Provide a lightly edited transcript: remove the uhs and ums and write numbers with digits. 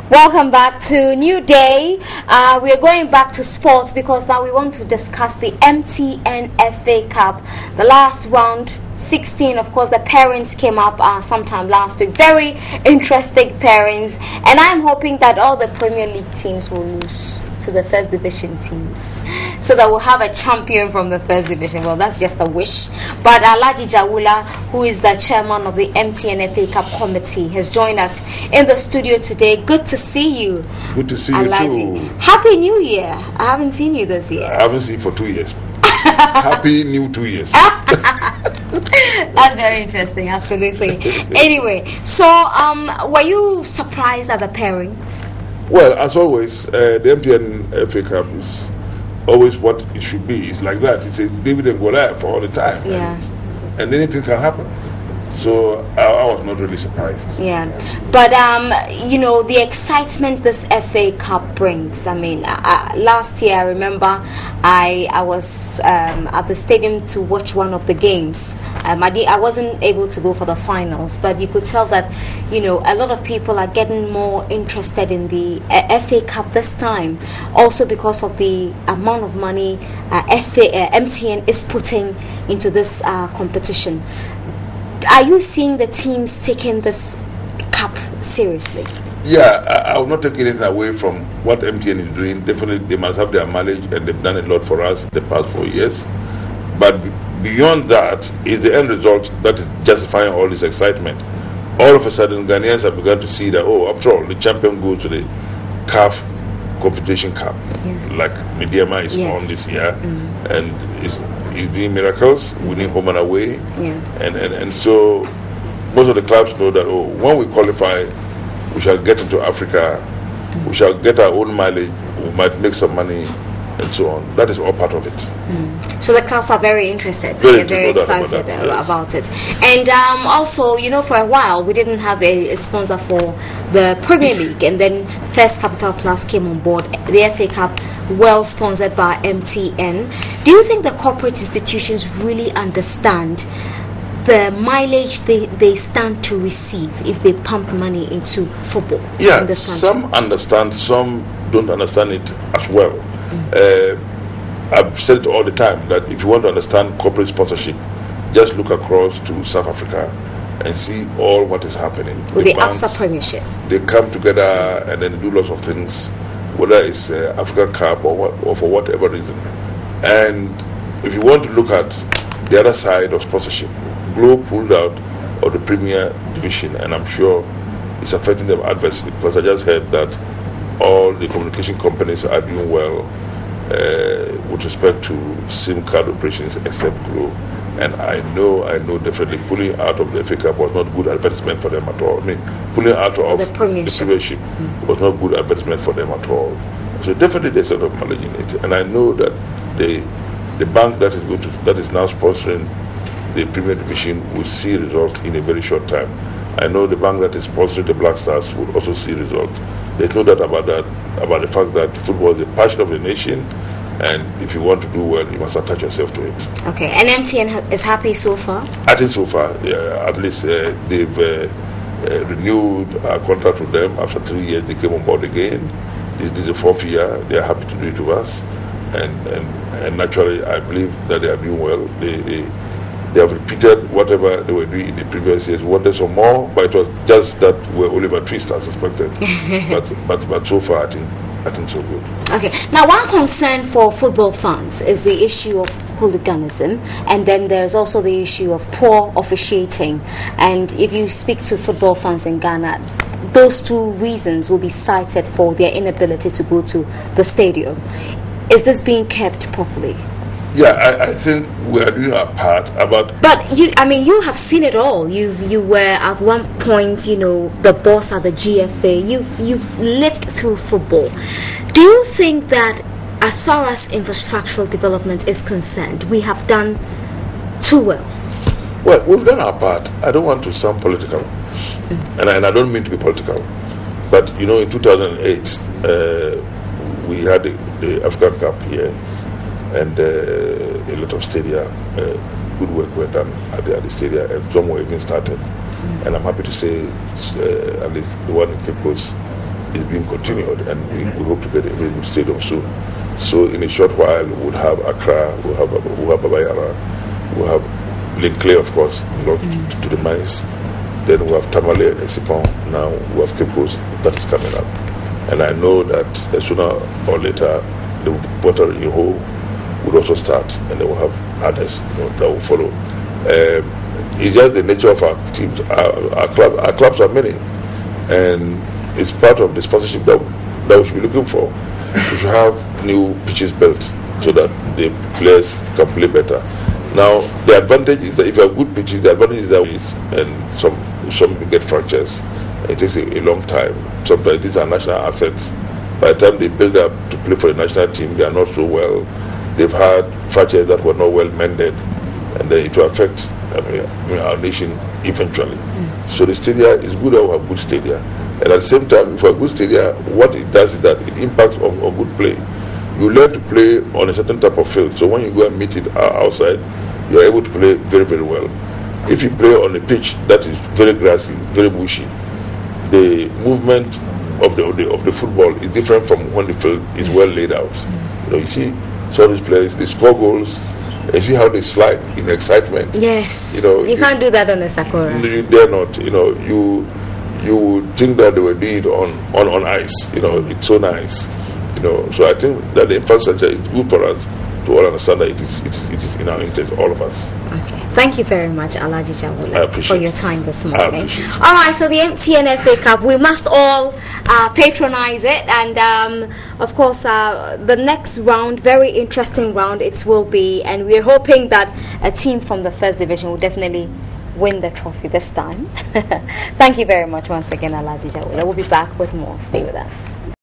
Welcome back to New Day. We are going back to sports because now we want to discuss the MTN FA Cup. The last round, 16, of course, the pairings came up sometime last week. Very interesting pairings. And I'm hoping that all the Premier League teams will lose to the first division teams, so that we'll have a champion from the first division. Well, that's just a wish. But Alhaji Jawula, who is the chairman of the MTN FA Cup committee, has joined us in the studio today. Good to see you. Good to see Alhaji. you too. Happy New Year. I haven't seen you this year. I haven't seen you for 2 years. Happy new 2 years. That's very interesting, absolutely. Anyway, so were you surprised at the pairings? Well, as always, the MTN FA Cup is always what it should be. It's like that. It's a David and Goliath all the time. Yeah. And anything can happen. So I was not really surprised. Yeah, but the excitement this FA Cup brings. I mean, last year I remember I was at the stadium to watch one of the games. I wasn't able to go for the finals, but you could tell that a lot of people are getting more interested in the FA Cup this time, also because of the amount of money MTN is putting into this competition. Are you seeing the teams taking this cup seriously? Yeah, I will not take anything away from what MTN is doing. Definitely, they must have their mileage, and they've done a lot for us the past 4 years. But beyond that is the end result that is justifying all this excitement. All of a sudden, Ghanaians have begun to see that, after all, the champion goes to the CAF Confederation Cup. Yeah. Like Mediama is on this year, and he's doing miracles, winning home and away. Yeah. And so most of the clubs know that, when we qualify, we shall get into Africa, we shall get our own mileage, we might make some money, and so on. That is all part of it. So the clubs are very interested. They're very excited about it. And also, for a while we didn't have a sponsor for the Premier League, and then First Capital Plus came on board. The FA Cup, well sponsored by MTN. Do you think the corporate institutions really understand the mileage they stand to receive if they pump money into football? Yeah, some understand, some don't understand it as well. I've said it all the time that if you want to understand corporate sponsorship, just look across to South Africa and see all what is happening. With the ABSA Premiership, they come together and then do lots of things, whether it's African Cup or for whatever reason. And if you want to look at the other side of sponsorship, Globe pulled out of the Premier Division, and I'm sure it's affecting them adversely, because I just heard that all the communication companies are doing well with respect to SIM card operations except Globe. And I know definitely pulling out of the FA Cup was not good advertisement for them at all. I mean, pulling out of the Premiership was not good advertisement for them at all. So definitely there's a lot of mileage in it. And I know that the bank that is now sponsoring the Premier Division will see results in a very short time. I know the bank that is sponsoring the Black Stars will also see results. There's no doubt about the fact that football is a passion of the nation, and if you want to do well, you must attach yourself to it. Okay, and MTN is happy so far? I think so far, yeah, at least they've renewed our contract with them. After 3 years, they came on board again. This is the 4th year. They are happy to do it to us, and naturally, I believe that they are doing well. They have repeated whatever they were doing in the previous years. We wanted some more, but it was just that we're Oliver Twist as suspected. but so far, I think so good. Okay. Now, one concern for football fans is the issue of hooliganism, and then there's also the issue of poor officiating. And if you speak to football fans in Ghana, those two reasons will be cited for their inability to go to the stadium. Is this being kept properly? Yeah, I think we are doing our part. But you have seen it all. You were at one point, the boss at the GFA. You've lived through football. Do you think that, as far as infrastructural development is concerned, we have done too well? Well, we've done our part. I don't want to sound political, and I don't mean to be political. But in 2008, we had the African Cup here. And a lot of stadia, good work were done at the stadia, and some were even started. And I'm happy to say, at least the one in Cape Coast, is being continued, and we hope to get a very good stadium soon. So in a short while, we'll have Accra, we'll have Babayara, we'll have Linkley, of course, belong to the mines. Then we have Tamale and Esipon. Now we have Cape Coast that is coming up. And I know that sooner or later, the water in the hole will also start, and then we'll have others that will follow. It's just the nature of our teams. Our clubs are many, and it's part of the sponsorship that we should be looking for. We should have new pitches built so that the players can play better. Now, the advantage is that if you have good pitches, the advantage is that some get fractures. It takes a long time. Sometimes these are national assets. By the time they build up to play for the national team, they are not so well. They've had fractures that were not well mended, and then it will affect our nation eventually. So the stadia is good that we have good stadia. And at the same time, if we have good stadia, what it does is that it impacts on good play. You learn to play on a certain type of field. So when you go and meet it outside, you are able to play very, very well. If you play on a pitch that is very grassy, very bushy, the movement of the football is different from when the field is well laid out. You see some of these players, they score goals, and see how they slide in excitement. Yes. You can't do that on a Sakura. You dare not. You would think that they were doing it on ice. It's so nice. So I think that the infrastructure is good for us to all understand that it is in our interest, all of us. Okay. Thank you very much, Alhaji Jawula, for your time this morning. All right, so the MTN FA Cup, we must all patronize it, and of course the next round, very interesting round it will be, and we're hoping that a team from the first division will definitely win the trophy this time. Thank you very much once again, Alhaji Jawula. We'll be back with more. Stay with us.